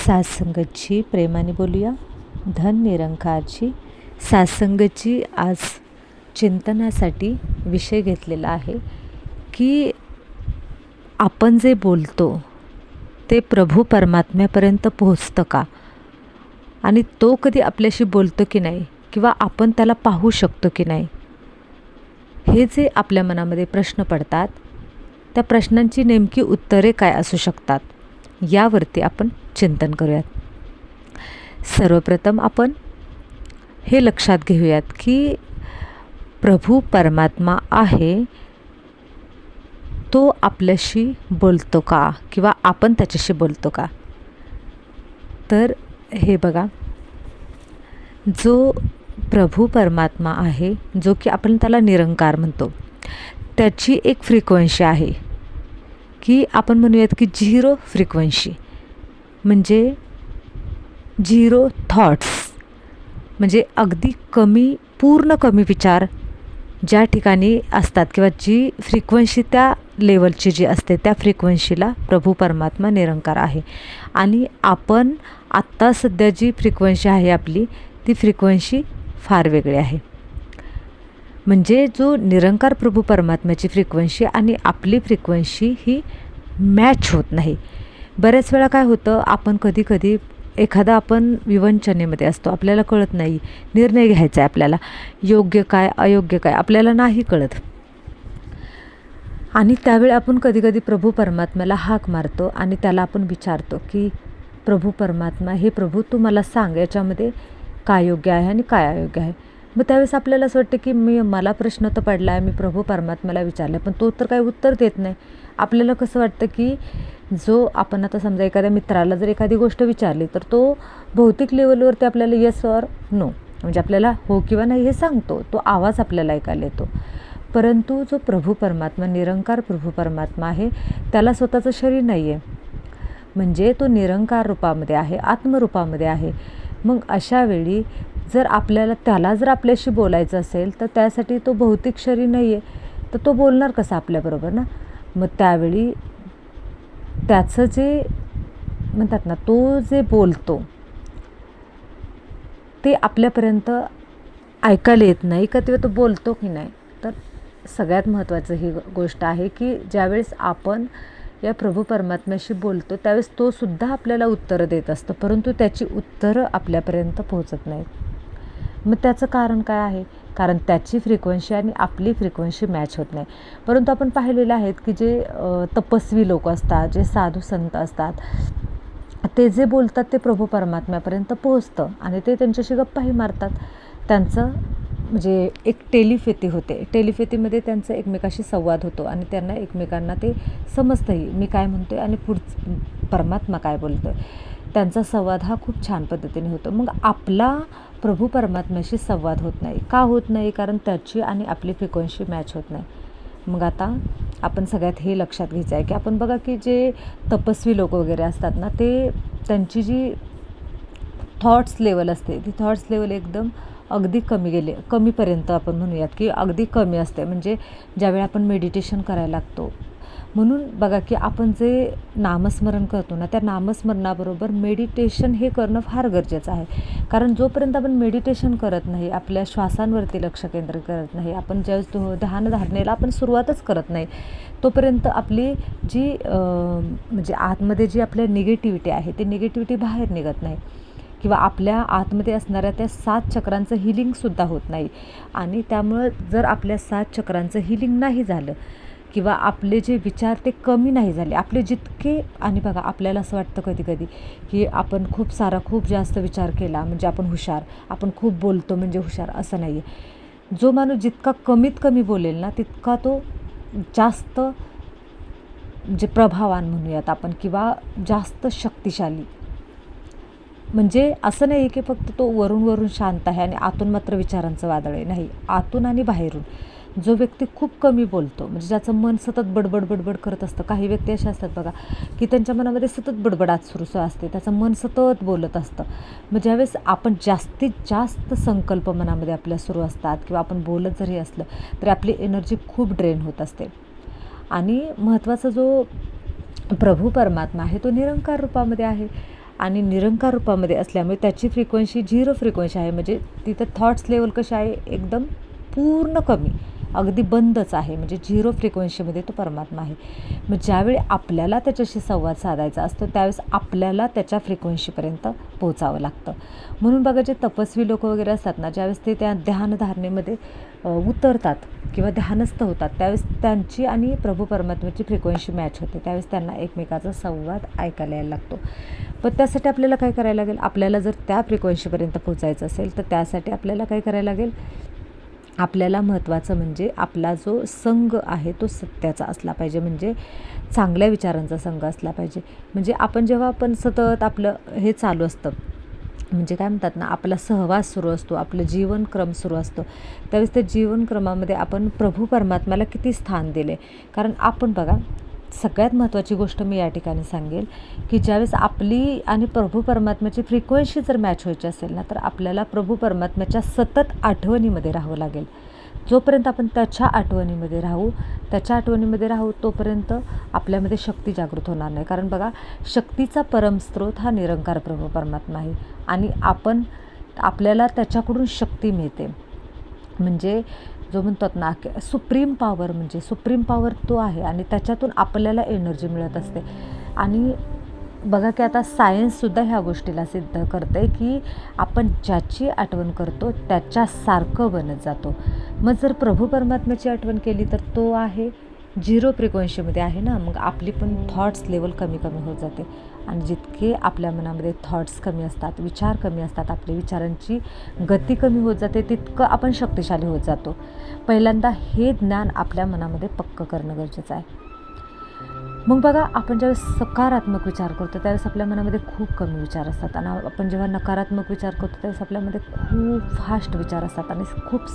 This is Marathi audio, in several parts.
सात्संगतची प्रेमाने बोलूया. धन निरंकारची सात्संगतची आज चिंतनासाठी विषय घेतलेला आहे की आपण जे बोलतो ते प्रभू परमात्म्यापर्यंत पोहोचतं का, आणि तो कधी आपल्याशी बोलतो की नाही, किंवा आपण त्याला पाहू शकतो की नाही, हे जे आपल्या मनामध्ये प्रश्न पडतात त्या प्रश्नांची नेमकी उत्तरे काय असू शकतात यावरती आपण चिंतन करूयात. सर्वप्रथम आपण हे लक्षात घेऊयात की प्रभू परमात्मा आहे तो आपल्याशी बोलतो का, किंवा आपण त्याच्याशी बोलतो का. तर हे बघा, जो प्रभू परमात्मा आहे, जो की आपण त्याला निरंकार म्हणतो, त्याची एक फ्रिक्वेन्सी आहे की आपण म्हणूयात की 0 फ्रिक्वेन्सी, म्हणजे 0 थॉट्स, म्हणजे अगदी पूर्ण कमी विचार ज्या ठिकाणी असतात, किंवा जी फ्रिक्वेन्सी त्या लेवलची जी असते त्या फ्रिक्वेन्सीला प्रभू परमात्मा निरंकार आहे. आणि आपण आत्ता सध्या जी फ्रिक्वेन्सी आहे आपली, ती फ्रिक्वेन्सी फार वेगळी आहे. म्हणजे जो निरंकार प्रभू परमात्म्याची फ्रिक्वेन्सी आणि आपली फ्रिक्वेन्सी ही मॅच होत नाही. बऱ्याच वेळा काय होतं, आपण कधी एखादा आपण विवंचनेमध्ये असतो, आपल्याला कळत नाही, निर्णय घ्यायचा आहे आपल्याला, योग्य काय अयोग्य काय आपल्याला नाही कळत, आणि त्यावेळी आपण कधी प्रभू परमात्म्याला हाक मारतो आणि त्याला आपण विचारतो की प्रभू परमात्मा, हे प्रभू तू मला सांग याच्यामध्ये काय योग्य आहे आणि काय अयोग्य आहे. मग त्यावेळेस आपल्याला असं वाटतं की मला प्रश्न तर पडला आहे, मी प्रभू परमात्म्याला विचारलं, पण तो तर काही उत्तर देत नाही. आपल्याला कसं वाटतं की जो आपण आता समजा एखाद्या मित्राला जर एखादी गोष्ट विचारली तर तो भौतिक लेवलवरती आपल्याला येस ऑर नो, म्हणजे आपल्याला हो किंवा नाही हे सांगतो, तो आवाज आपल्याला ऐकायला येतो. परंतु जो प्रभू परमात्मा, निरंकार प्रभू परमात्मा आहे, त्याला स्वतःचं शरीर नाही आहे, म्हणजे तो निरंकार रूपामध्ये आहे, आत्मरूपामध्ये आहे. मग अशा वेळी जर त्याला जर आपल्याशी बोलायचं असेल तर त्यासाठी तो भौतिक शरीर नाही आहे, तर तो बोलणार कसा आपल्याबरोबर ना. मग त्यावेळी त्याचं जे म्हणतात ना, तो जे बोलतो ते आपल्यापर्यंत ऐकायला येत नाही का, तेव्हा तो बोलतो की नाही. तर सगळ्यात महत्त्वाचं ही गोष्ट आहे की ज्यावेळेस आपण या प्रभू परमात्म्याशी बोलतो त्यावेळेस तो सुद्धा आपल्याला उत्तरं देत असतो, परंतु त्याची उत्तरं आपल्यापर्यंत पोहोचत नाहीत. मग त्याचं कारण काय आहे? कारण त्याची फ्रिक्वेन्सी आणि आपली फ्रिक्वेन्सी मॅच होत नाही. परंतु आपण पाहिलेलं आहेत की जे तपस्वी लोक असतात, जे साधू संत असतात, ते जे बोलतात ते प्रभू परमात्म्यापर्यंत पोहोचतं आणि ते त्यांच्याशी गप्पाही मारतात. त्यांचं म्हणजे एक टेलिपॅथी होते, टेलिपॅथीमध्ये त्यांचा एकमेकाशी संवाद होतो आणि त्यांना एकमेकांना ते समजतंही, मी काय म्हणतो आहे आणि परमात्मा काय बोलतो आहे. त्यांचा संवाद हा खूप छान पद्धतीने होतो. मग आपला प्रभू परमात्म्याशी संवाद होत नाही. का होत नाही? कारण त्याची आणि आपली फ्रिक्वेन्सी मॅच होत नाही. मग आता आपण सगळ्यात हे लक्षात घ्यायचं आहे की आपण बघा की जे तपस्वी लोक वगैरे असतात ना, ते त्यांची जी थॉट्स लेवल असते, ती थॉट्स लेवल एकदम अगदी कमीपर्यंत आपण म्हणूयात की अगदी कमी असते. म्हणजे ज्यावेळी आपण मेडिटेशन करायला लागतो, म्हणून बघा की आपण जे नामस्मरण करतो ना, त्या नामस्मरणाबरोबर मेडिटेशन हे करणं फार गरजेचं आहे. कारण जोपर्यंत आपण मेडिटेशन करत नाही, आपल्या श्वासांवरती लक्ष केंद्रित करत नाही, आपण ज्यावेळेस ध्यानधारणेला आपण सुरुवातच करत नाही, तोपर्यंत आपली जी म्हणजे आतमध्ये जी आपल्या निगेटिव्हिटी आहे, ती निगेटिव्हिटी बाहेर निघत नाही, किंवा आपल्या आतमध्ये असणाऱ्या त्या 7 चक्रांचं हिलिंगसुद्धा होत नाही. आणि त्यामुळं जर आपल्या 7 चक्रांचं हिलिंग नाही झालं, किंवा आपले जे विचार ते कमी नाही झाले, आपले जितके, आणि बघा आपल्याला असं वाटतं कधी की आपण खूप जास्त विचार केला म्हणजे आपण हुशार, आपण खूप बोलतो म्हणजे हुशार, असं नाही आहे. जो माणूस जितका कमीत कमी बोलेल ना, तितका तो जास्त म्हणजे प्रभावान म्हणूयात आपण, किंवा जास्त शक्तिशाली. म्हणजे असं नाही की फक्त तो वरून शांत आहे आणि आतून मात्र विचारांचं वादळ आहे, नाही. आतून आणि बाहेरून जो व्यक्ती खूप कमी बोलतो, म्हणजे ज्याचं मन सतत बडबड करत असतं. काही व्यक्ती अशा असतात बघा की त्यांच्या मनामध्ये सतत बडबडाट सुरू असते, त्याचं मन सतत बोलत असतं. मग ज्यावेळेस आपण जास्तीत जास्त संकल्प मनामध्ये आपल्या सुरू असतात, किंवा आपण बोलत जरी असलं तरी आपली एनर्जी खूप ड्रेन होत असते. आणि महत्त्वाचा जो प्रभू परमात्मा आहे तो निरंकार रूपामध्ये आहे, आणि निरंकार रूपामध्ये असल्यामुळे त्याची फ्रिक्वेन्सी 0 फ्रिक्वेन्सी आहे. म्हणजे तिथं थॉट्स लेवल कशी आहे, एकदम पूर्ण कमी, अगदी बंदच आहे. म्हणजे 0 फ्रिक्वेन्सीमध्ये तो परमात्मा आहे. मग ज्यावेळी आपल्याला त्याच्याशी संवाद साधायचा असतो त्यावेळेस आपल्याला त्याच्या फ्रिक्वेन्सीपर्यंत पोहोचावं लागतं. म्हणून बघा, जे तपस्वी लोक वगैरे असतात ना, ज्यावेळेस ते त्या ध्यानधारणेमध्ये उतरतात किंवा ध्यानस्थ होतात त्यावेळेस त्यांची आणि प्रभू परमात्म्याची फ्रिक्वेन्सी मॅच होते. त्यावेळेस त्यांना एकमेकाचा संवाद ऐकायला यायला लागतो. पण त्यासाठी आपल्याला काय करायला लागेल, आपल्याला जर त्या फ्रिक्वेन्सीपर्यंत पोहोचायचं असेल तर त्यासाठी आपल्याला काय करायला लागेल, आपल्याला महत्त्वाचं म्हणजे आपला जो संघ आहे तो सत्याचा असला पाहिजे. म्हणजे चांगल्या विचारांचा संघ असला पाहिजे. म्हणजे जेव्हा आपण सतत आपलं हे चालू असतं, म्हणजे काय म्हणतात ना, आपला सहवास सुरू असतो, आपलं जीवनक्रम सुरू असतो, त्यावेळेस त्या जीवनक्रमामध्ये आपण प्रभू परमात्म्याला किती स्थान दिले. कारण आपण बघा, सगळ्यात महत्त्वाची गोष्ट मी या ठिकाणी सांगेल की ज्यावेळेस आपली आणि प्रभू परमात्म्याची फ्रिक्वेन्सी जर मॅच व्हायची असेल ना, तर आपल्याला प्रभू परमात्म्याच्या सतत आठवणीमध्ये राहावं लागेल. जोपर्यंत आपण त्याच्या आठवणीमध्ये राहू तोपर्यंत आपल्यामध्ये शक्ती जागृत होणार नाही. कारण बघा, शक्तीचा परमस्रोत हा निरंकार प्रभू परमात्मा आहे आणि आपल्याला त्याच्याकडून शक्ती मिळते. म्हणजे जो म्हणतात ना, सुप्रीम पॉवर तो आहे आणि त्याच्यातून आपल्याला एनर्जी मिळत असते. आणि बघा की आता सायन्ससुद्धा ह्या गोष्टीला सिद्ध करते की आपण ज्याची आठवण करतो त्याच्यासारखं बनत जातो. मग जर प्रभू परमात्म्याची आठवण केली तर तो आहे 0 फ्रिक्वेन्सीमध्ये आहे ना, मग आपली पण थॉट्स लेवल कमी होत जाते. आणि जितके आपल्या मनामध्ये थॉट्स कमी असतात, विचार कमी असतात, आपल्या विचारांची गती कमी होत जाते, तितकं आपण शक्तिशाली होत जातो. पहिल्यांदा हे ज्ञान आपल्या मनामध्ये पक्कं करणं गरजेचं आहे. मग बघा, आपण ज्यावेळेस सकारात्मक विचार करतो त्यावेळेस आपल्या मनामध्ये खूप कमी विचार असतात आणि आपण जेव्हा नकारात्मक विचार करतो त्यावेळेस आपल्यामध्ये खूप फास्ट विचार असतात आणि खूप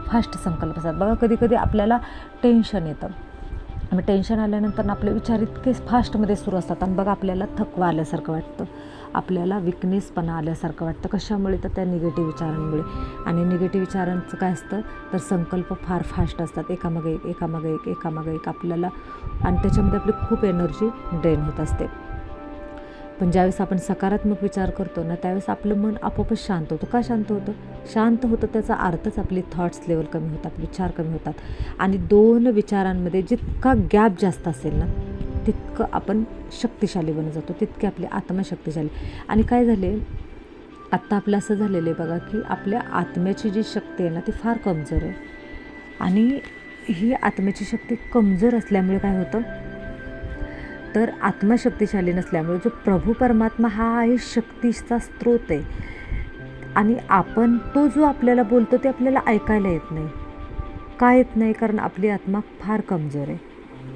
फास्ट संकल्प असतात. बघा, कधी आपल्याला टेन्शन येतं आणि टेन्शन आल्यानंतर आपले विचार इतके फास्टमध्ये सुरू असतात आणि बघा आपल्याला थकवा आल्यासारखं वाटतं, आपल्याला विकनेसपणा आल्यासारखं वाटतं. कशामुळे तर त्या निगेटिव्ह विचारांमुळे. आणि निगेटिव्ह विचारांचं काय असतं तर संकल्प फार फास्ट असतात, एकामागे एक आपल्याला, आणि त्याच्यामध्ये आपली खूप एनर्जी ड्रेन होत असते. पण ज्यावेळेस आपण सकारात्मक विचार करतो ना त्यावेळेस आपलं मन आपोआपच शांत होतं. का शांत होतं त्याचा अर्थच आपली थॉट्स लेवल कमी होतात, विचार कमी होतात. आणि 2 विचारांमध्ये जितका गॅप जास्त असेल ना तितकं आपण शक्तिशाली बनत जातो, तितकी आपली आत्मा शक्तिशाली. आणि काय झाले, आत्ता आपलं असं झालेलं आहे बघा की आपल्या आत्म्याची जी शक्ती आहे ना ती फार कमजोर आहे. आणि ही आत्म्याची शक्ती कमजोर असल्यामुळे काय होतं तर आत्मा शक्तिशाली नसल्यामुळे जो प्रभू परमात्मा हा आहे शक्तीचा स्रोत आहे आणि आपण तो जो आपल्याला बोलतो ते आपल्याला ऐकायला येत नाही. का येत नाही? कारण आपली आत्मा फार कमजोर आहे.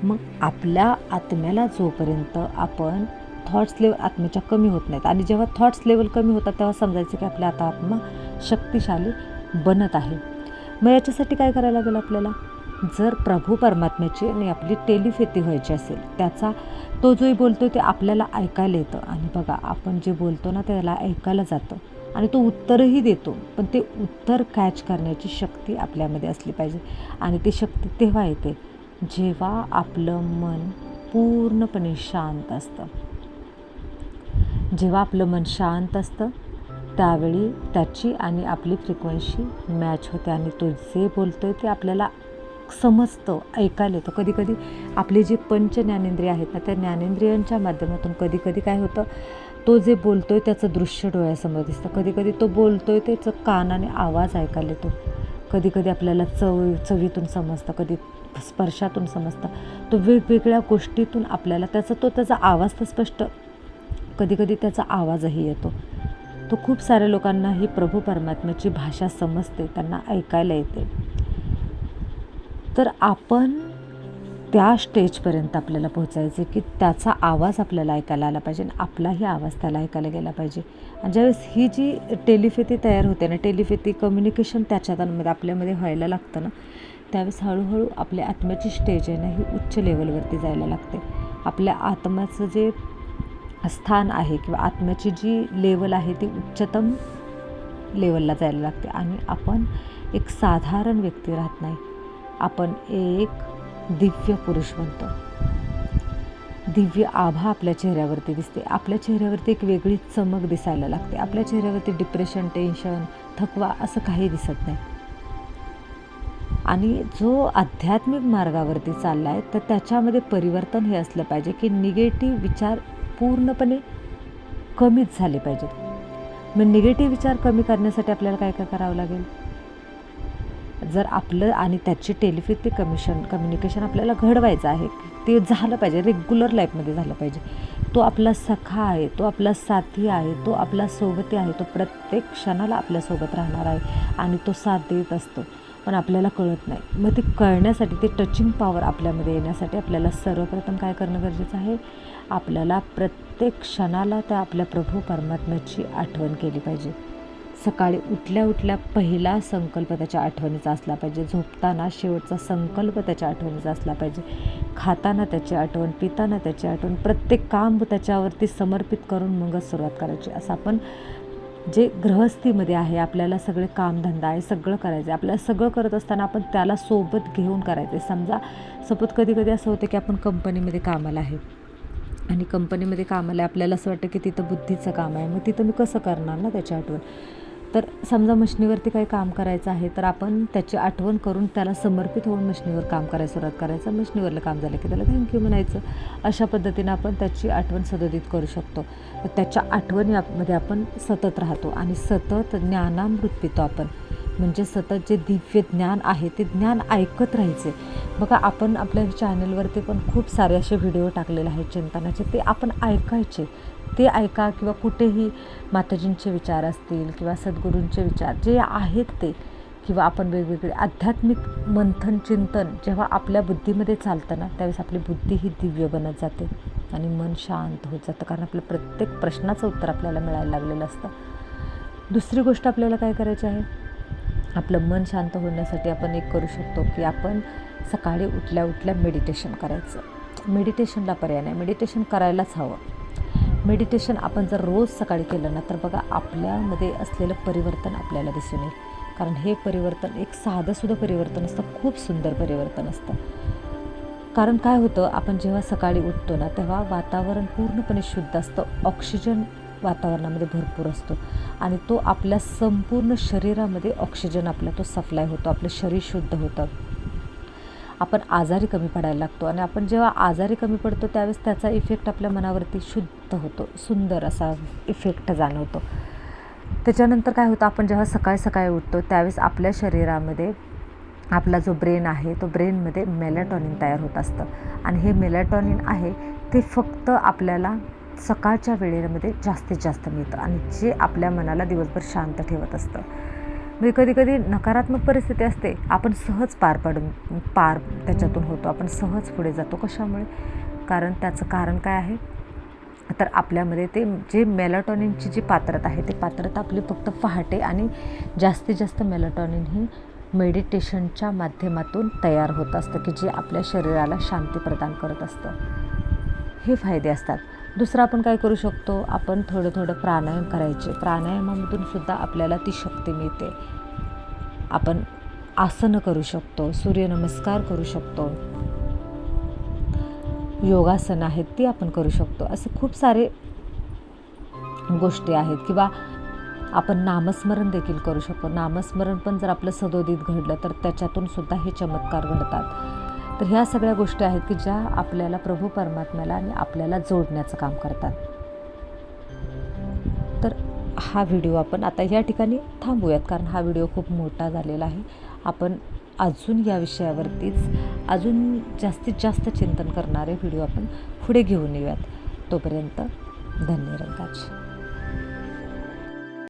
मग आपल्या आत्म्याला जोपर्यंत आपण थॉट्स लेवल आत्म्याच्या कमी होत नाहीत आणि जेव्हा थॉट्स लेवल कमी होतात तेव्हा समजायचं की आपल्या आता आत्मा शक्तिशाली बनत आहे. मग याच्यासाठी काय करायला लागेल आपल्याला, जर प्रभू परमात्म्याची आणि आपली टेलिपॅथी व्हायची असेल, त्याचा तो जो बोलतो ते आपल्याला ऐकायला येतं. आणि बघा, आपण जे बोलतो ना त्याला ऐकायला जातं आणि तो उत्तरही देतो, पण ते उत्तर कॅच करण्याची शक्ती आपल्यामध्ये असली पाहिजे. आणि ती शक्ती तेव्हा येते जेव्हा आपलं मन पूर्णपणे शांत असतं. जेव्हा आपलं मन शांत असतं त्यावेळी त्याची आणि आपली फ्रिक्वेन्सी मॅच होते आणि तो जे बोलतो आहे ते आपल्याला समजतं, ऐकायला येतं. कधी आपले जे पंच ज्ञानेंद्रिय आहेत ना त्या ज्ञानेंद्रियांच्या माध्यमातून कधी काय होतं, तो जे बोलतो आहे त्याचं दृश्य डोळ्यासमोर दिसतं. कधी तो बोलतो आहे त्याचं कानाने आवाज ऐकायला येतो. कधी आपल्याला चवीतून समजतं, कधी स्पर्शातून समजतं. तो वेगवेगळ्या गोष्टीतून आपल्याला त्याचा आवाज तर स्पष्ट, कधी त्याचा आवाजही येतो. तो खूप साऱ्या लोकांना ही प्रभू परमात्म्याची भाषा समजते, त्यांना ऐकायला येते. तर आपण त्या स्टेजपर्यंत आपल्याला पोहोचायचे की त्याचा आवाज आपल्याला ऐकायला आला पाहिजे आणि आपलाही आवाज त्याला ऐकायला गेला पाहिजे. आणि ज्यावेळेस ही जी टेलिपॅथी तयार होते ना, टेलिपॅथी कम्युनिकेशन त्याच्यामध्ये आपल्यामध्ये व्हायला लागतं ना, त्यावेळेस हळूहळू आपल्या आत्म्याची स्टेज आहे ना ही उच्च लेवलवरती जायला लागते. आपल्या आत्म्याचं जे स्थान आहे किंवा आत्म्याची जी लेवल आहे ती उच्चतम लेवलला जायला लागते आणि आपण एक साधारण व्यक्ती राहत नाही, आपण एक दिव्य पुरुष बनतो. दिव्य आभा आपल्या चेहऱ्यावरती दिसते. आपल्या चेहऱ्यावरती एक वेगळी चमक दिसायला लागते. आपल्या चेहऱ्यावरती डिप्रेशन, टेन्शन, थकवा असं काही दिसत नाही. आणि जो आध्यात्मिक मार्गावरती चालला आहे तर त्याच्यामध्ये परिवर्तन हे असलं पाहिजे की निगेटिव्ह विचार पूर्णपणे कमीच झाले पाहिजेत. मग निगेटिव्ह विचार कमी करण्यासाठी आपल्याला काय काय करावं लागेल? जर आपलं आणि त्याची टेलिपॅथिक कम्युनिकेशन आपल्याला घडवायचं आहे, ते झालं पाहिजे, रेग्युलर लाईफमध्ये झालं पाहिजे. तो आपला सखा आहे, तो आपला साथी आहे, तो आपला सोबती आहे, तो प्रत्येक क्षणाला आपल्यासोबत राहणार आहे आणि तो साथ देत असतो, पण आपल्याला कळत नाही. मग ते कळण्यासाठी, ते टचिंग पॉवर आपल्यामध्ये येण्यासाठी आपल्याला सर्वप्रथम काय करणं गरजेचं आहे? आपल्याला प्रत्येक क्षणाला त्या आपल्या प्रभू परमात्म्याची आठवण केली पाहिजे. सकाळी उठल्या उठल्या पहिला संकल्प त्याच्या आठवणीचा असला पाहिजे. झोपताना शेवटचा संकल्प त्याच्या आठवणीचा असला पाहिजे. खाताना त्याची आठवण, पिताना त्याची आठवण, प्रत्येक काम त्याच्यावरती समर्पित करून मगच सुरुवात करायची. असं आपण जे गृहस्थीमध्ये आहे, आपल्याला सगळे कामधंदा आहे, सगळं करायचं आहे. आपल्याला सगळं करत असताना आपण त्याला सोबत घेऊन करायचं आहे. समजा सपोज कधी कधी असं होतं की आपण कंपनीमध्ये कामाला आहे आणि कंपनीमध्ये कामाला आपल्याला असं वाटतं की तिथं बुद्धीचं काम आहे, मग तिथं मी कसं करणार ना त्याची आठवण. तर समजा मशिनीवरती काही काम करायचं आहे तर आपण त्याची आठवण करून त्याला समर्पित होऊन मशिनीवर काम करायला सुरुवात करायचं. मशिनीवरलं काम झालं की त्याला थँक्यू म्हणायचं. अशा पद्धतीनं आपण त्याची आठवण सदोदित करू शकतो. तर त्याच्या आठवणीमध्ये आपण सतत राहतो आणि सतत ज्ञानामृत पितो आपण. म्हणजे सतत जे दिव्य ज्ञान आहे ते ज्ञान ऐकत राहायचे. बघा, आपण आपल्या चॅनलवरती पण खूप सारे असे व्हिडिओ टाकलेले आहेत चिंतनाचे, ते आपण ऐकायचे. ते ऐका किंवा कुठेही माताजींचे विचार असतील किंवा सद्गुरूंचे विचार जे आहेत ते, किंवा आपण वेगवेगळे आध्यात्मिक मंथन चिंतन जेव्हा आपल्या बुद्धीमध्ये चालतं ना, त्यावेळेस आपली बुद्धी ही दिव्य बनत जाते आणि मन शांत होत जातं. कारण आपल्या प्रत्येक प्रश्नाचं उत्तर आपल्याला मिळायला लागलेलं असतं. दुसरी गोष्ट आपल्याला काय करायची आहे? आपलं मन शांत होण्यासाठी आपण एक करू शकतो की आपण सकाळी उठल्या उठल्या मेडिटेशन करायचं. मेडिटेशनला पर्याय नाही, मेडिटेशन करायलाच हवं. मेडिटेशन आपण जर रोज सकाळी केलं ना तर बघा आपल्यामध्ये असलेलं परिवर्तन आपल्याला दिसून येईल. कारण हे परिवर्तन एक साधंसुद्धा परिवर्तन असतं, खूप सुंदर परिवर्तन असतं. कारण काय होतं, आपण जेव्हा सकाळी उठतो ना तेव्हा वातावरण पूर्णपणे शुद्ध असतं. ऑक्सिजन वातावरणामध्ये भरपूर असतो आणि तो आपल्या संपूर्ण शरीरामध्ये ऑक्सिजन आपला तो सप्लाय होतो. आपलं शरीर शुद्ध होतं. आपण आजारी कमी पडायला लागतो आणि आपण जेव्हा आजारी कमी पडतो त्यावेळेस त्याचा इफेक्ट आपल्या मनावरती शुद्ध होतो, सुंदर असा इफेक्ट जाणवतो. त्याच्यानंतर काय होतं, आपण जेव्हा सकाळी सकाळी उठतो त्यावेळेस आपल्या शरीरामध्ये आपला जो ब्रेन आहे तो ब्रेनमध्ये मेलॅटॉनिन तयार होत असतं आणि हे मेलॅटॉनिन आहे ते फक्त आपल्याला सकाळच्या वेळेमध्ये जास्तीत जास्त मिळतं आणि जे आपल्या मनाला दिवसभर शांत ठेवत असतं. म्हणजे कधी कधी नकारात्मक परिस्थिती असते, आपण सहज पार त्याच्यातून होतो, आपण सहज पुढे जातो. कशामुळे? कारण त्याचं कारण काय आहे तर आपल्यामध्ये ते जे मेलॅटॉनिनची जी पात्रता आहे ते पात्रता आपली फक्त पहाटे आणि जास्तीत जास्त मेलॅटॉनिन ही मेडिटेशनच्या माध्यमातून तयार होत असतं की जे आपल्या शरीराला शांती प्रदान करत असतं. हे फायदे असतात. दुसरं आपण काय करू शकतो, आपण थोडं थोडं प्राणायाम करायचे. प्राणायामामधून सुद्धा आपल्याला ती शक्ती मिळते. आपण आसनं करू शकतो, सूर्यनमस्कार करू शकतो, योगासनं आहेत ती आपण करू शकतो. असे खूप सारे गोष्टी आहेत. किंवा आपण नामस्मरण देखील करू शकतो. नामस्मरण पण जर आपलं सदोदित घडलं तर त्याच्यातून सुद्धा हे चमत्कार घडतात. तर ह्या सगळ्या गोष्टी आहेत की ज्या आपल्याला प्रभू परमात्म्याला आणि आपल्याला जोडण्याचं काम करतात. तर हा व्हिडिओ आपण आता या ठिकाणी थांबूयात कारण हा व्हिडिओ खूप मोठा झालेला आहे. आपण अजून या विषयावरतीच अजून जास्तीत जास्त चिंतन करणारे व्हिडिओ आपण पुढे घेऊन येऊयात. तोपर्यंत धन्य रंगाची.